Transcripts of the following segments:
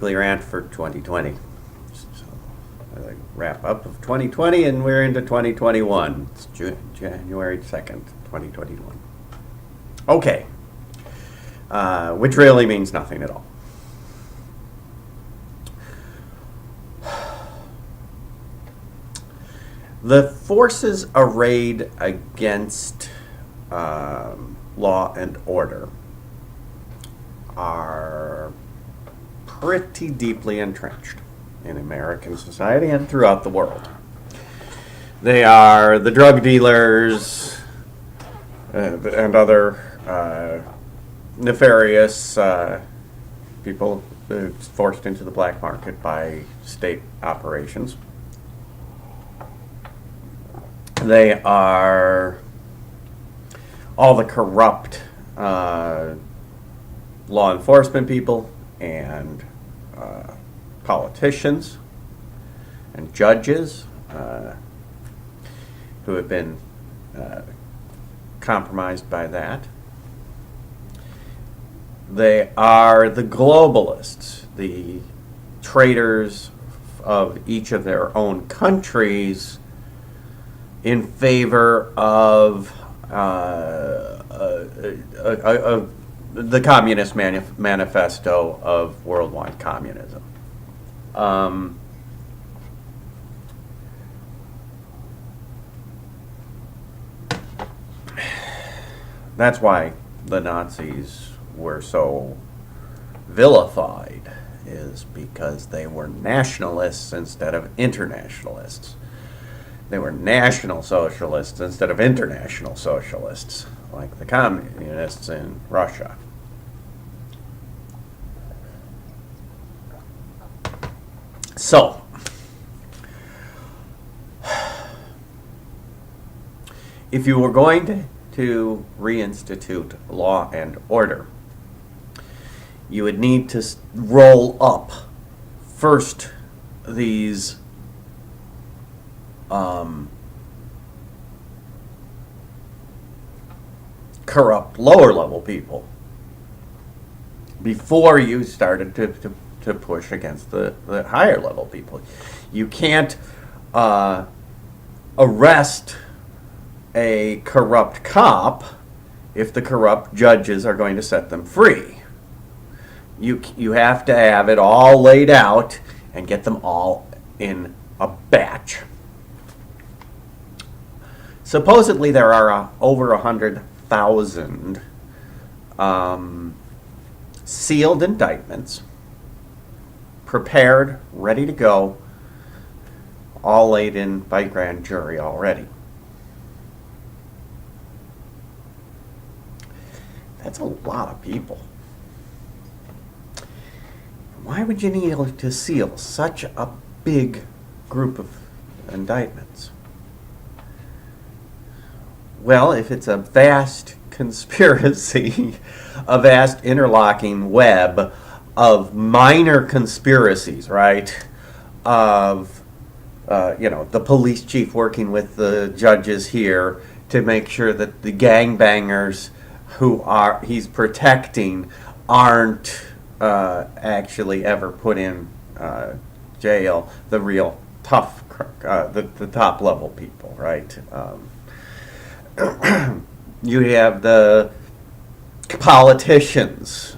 Rant for 2020. So, wrap up of 2020, and we're into 2021. It's January 2nd, 2021. Okay, which really means nothing at all. The forces arrayed against law and order are pretty deeply entrenched in American society and throughout the world. They are the drug dealers and other nefarious people forced into the black market by state operations. They are all the corrupt law enforcement people and politicians and judges who have been compromised by that. They are the globalists, the traitors of each of their own countries in favor of the Communist Manifesto of worldwide communism. That's why the Nazis were so vilified, is because they were nationalists instead of internationalists. They were national socialists instead of international socialists, like the communists in Russia. So, if you were going to reinstitute law and order, you would need to roll up first these corrupt lower level people before you started to push against the higher level people. You can't arrest a corrupt cop if the corrupt judges are going to set them free. You have to have it all laid out and get them all in a batch. Supposedly there are over 100,000 sealed indictments, prepared, ready to go, all laid in by grand jury already. That's a lot of people. Why would you need to seal such a big group of indictments? Well, if it's a vast conspiracy, a vast interlocking web of minor conspiracies, right? Of, the police chief working with the judges here to make sure that the gangbangers who he's protecting aren't actually ever put in jail, the real tough, the top level people, right? You have the politicians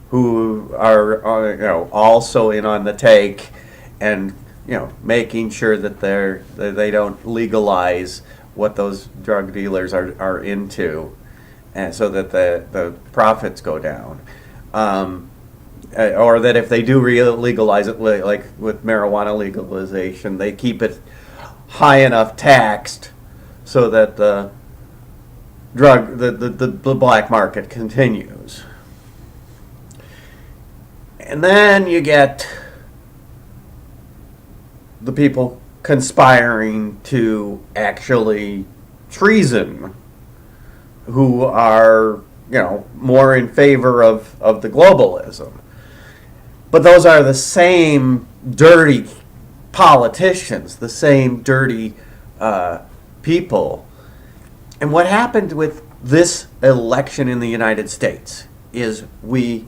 who are also in on the take, and making sure that they don't legalize what those drug dealers are into, and so that the profits go down. Or that if they do legalize it, like with marijuana legalization, they keep it high enough taxed so that the black market continues. And then you get the people conspiring to actually treason, who are more in favor of the globalism. But those are the same dirty politicians, the same dirty people. And what happened with this election in the United States is we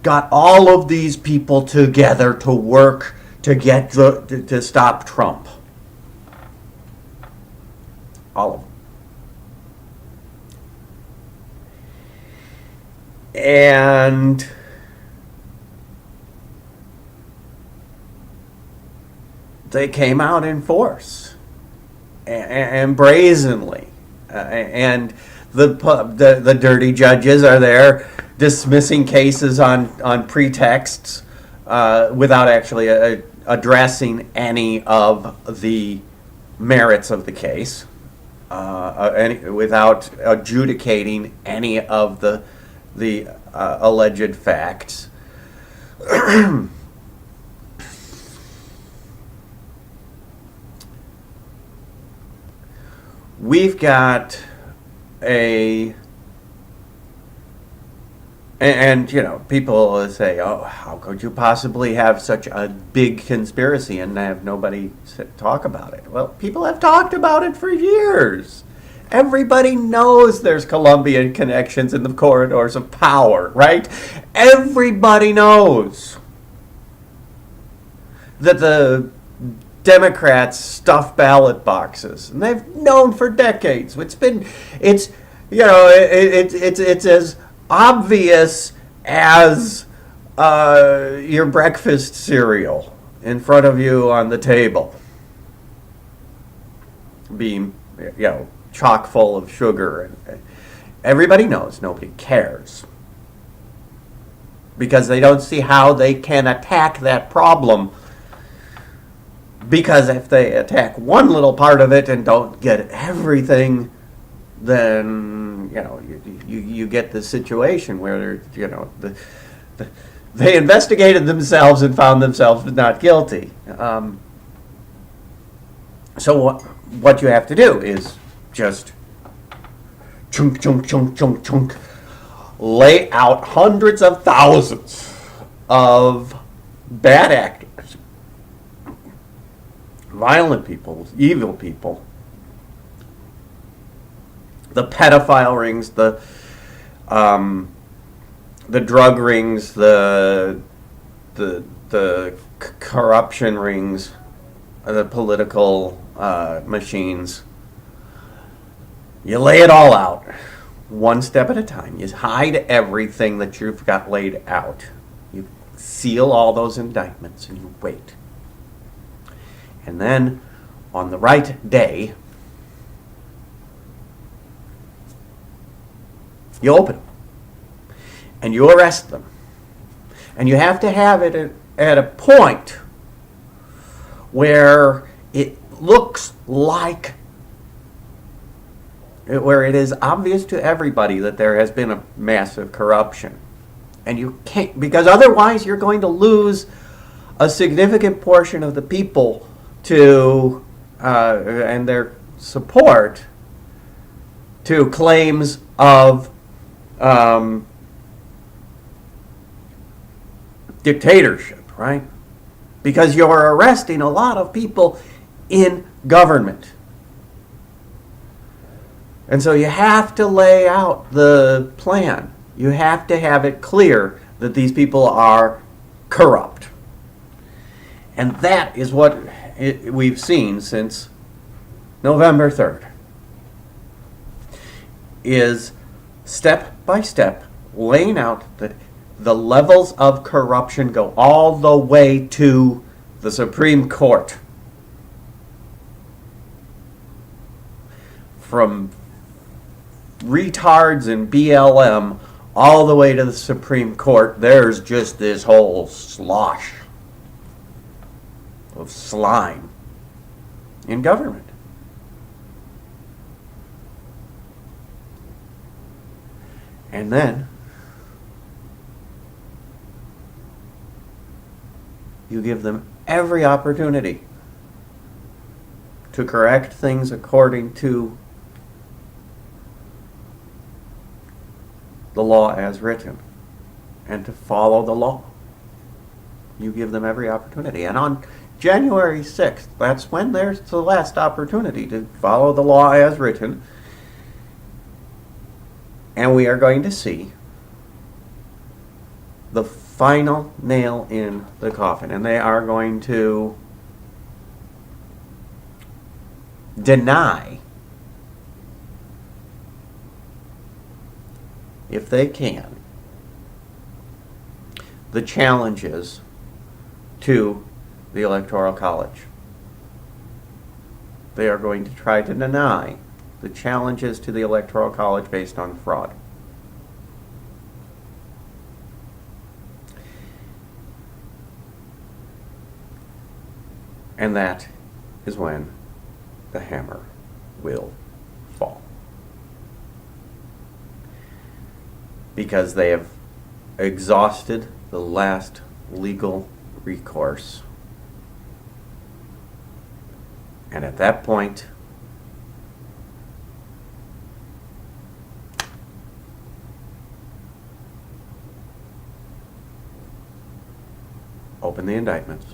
got all of these people together to work to get to stop Trump. All of them. And they came out in force and brazenly, and the dirty judges are there dismissing cases on pretexts without actually addressing any of the merits of the case, without adjudicating any of the alleged facts. We've got and you know, people say, "Oh, how could you possibly have such a big conspiracy and have nobody talk about it?" Well, people have talked about it for years. Everybody knows there's Colombian connections in the corridors of power, right? Everybody knows that the Democrats stuff ballot boxes, and they've known for decades. It's as obvious as your breakfast cereal in front of you on the table being, chock full of sugar. Everybody knows, nobody cares, because they don't see how they can attack that problem. Because if they attack one little part of it and don't get everything, then you get this situation where they investigated themselves and found themselves not guilty. So what you have to do is just chunk, chunk, chunk, chunk, chunk, lay out hundreds of thousands of bad actors, violent people, evil people, the pedophile rings, the drug rings, the corruption rings, the political machines. You lay it all out, one step at a time. You hide everything that you've got laid out. You seal all those indictments and you wait. And then, on the right day, you open them. And you arrest them. And you have to have it at a point where it looks like, where it is obvious to everybody that there has been a massive corruption. And you can't, because otherwise you're going to lose a significant portion of the people to and their support to claims of dictatorship, right? Because you're arresting a lot of people in government. And so you have to lay out the plan. You have to have it clear that these people are corrupt. And that is what we've seen since November 3rd, is step by step laying out that the levels of corruption go all the way to the Supreme Court. From retards and BLM all the way to the Supreme Court, there's just this whole slosh of slime in government. And then you give them every opportunity to correct things according to the law as written and to follow the law. You give them every opportunity. And on January 6th, that's when there's the last opportunity to follow the law as written. And we are going to see the final nail in the coffin, and they are going to deny, if they can, the challenges to the Electoral College. They are going to try to deny the challenges to the Electoral College based on fraud. And that is when the hammer will fall. Because they have exhausted the last legal recourse. And at that point, open the indictments.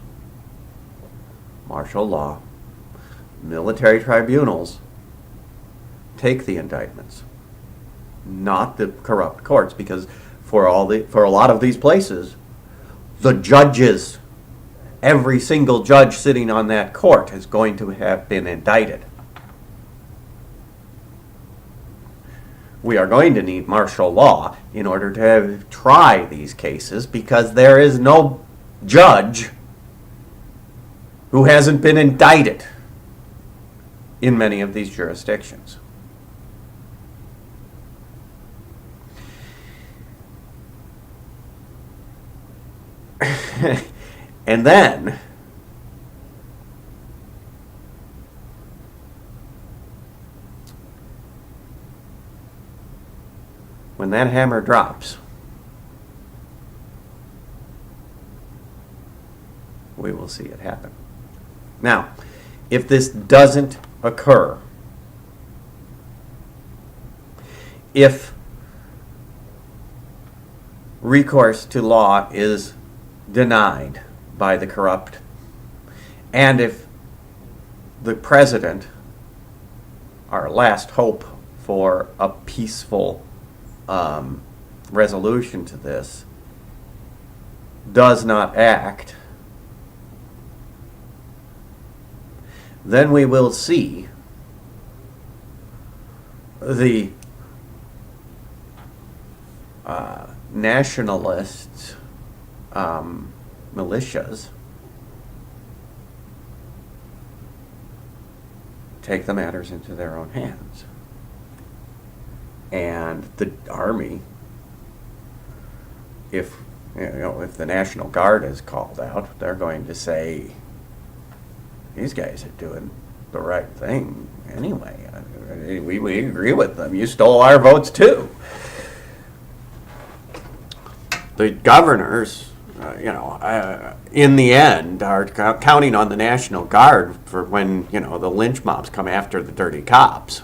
Martial law, military tribunals take the indictments, not the corrupt courts, because for a lot of these places, the judges, every single judge sitting on that court is going to have been indicted. We are going to need martial law in order to try these cases, because there is no judge who hasn't been indicted in many of these jurisdictions. And then when that hammer drops, we will see it happen. Now, if this doesn't occur, if recourse to law is denied by the corrupt, and if the president, our last hope for a peaceful resolution to this, does not act, then we will see the nationalist militias take the matters into their own hands. And the army, if the National Guard is called out, they're going to say, these guys are doing the right thing anyway. We agree with them. You stole our votes too. The governors, in the end, are counting on the National Guard for when, the lynch mobs come after the dirty cops.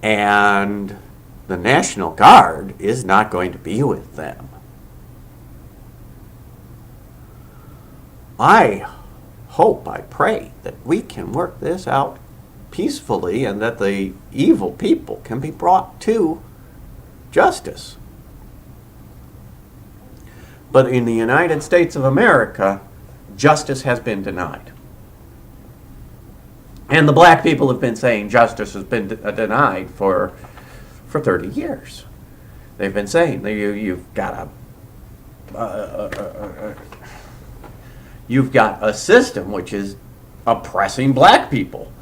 And the National Guard is not going to be with them. I hope, I pray that we can work this out peacefully and that the evil people can be brought to justice. But in the United States of America, justice has been denied. And the black people have been saying justice has been denied for 30 years. They've been saying you've got a system which is oppressing black people.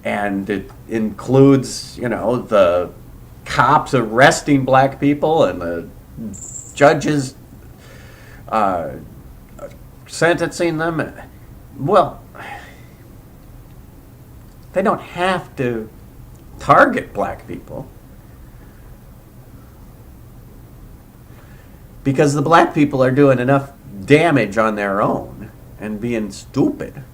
And it includes, the cops arresting black people and the judges sentencing them. Well, they don't have to target black people, because the black people are doing enough damage on their own and being stupid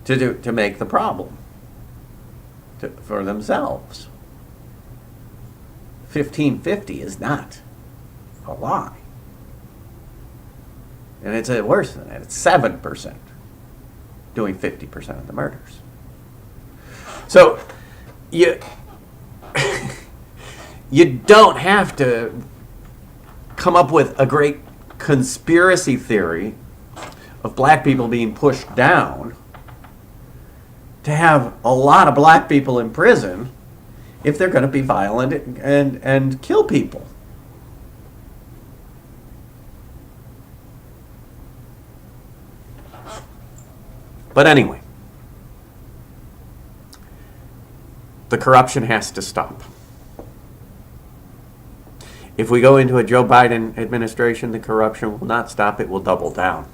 to make the problem for themselves. 1550 is not a lie. And it's worse than that. It's 7% doing 50% of the murders. So you don't have to come up with a great conspiracy theory of black people being pushed down to have a lot of black people in prison if they're going to be violent and kill people. But anyway, the corruption has to stop. If we go into a Joe Biden administration, the corruption will not stop, it will double down.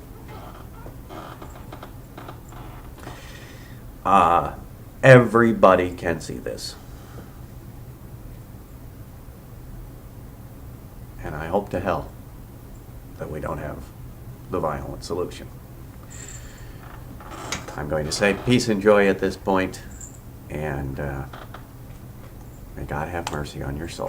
Everybody can see this. And I hope to hell that we don't have the violent solution. I'm going to say peace and joy at this point, and may God have mercy on your soul.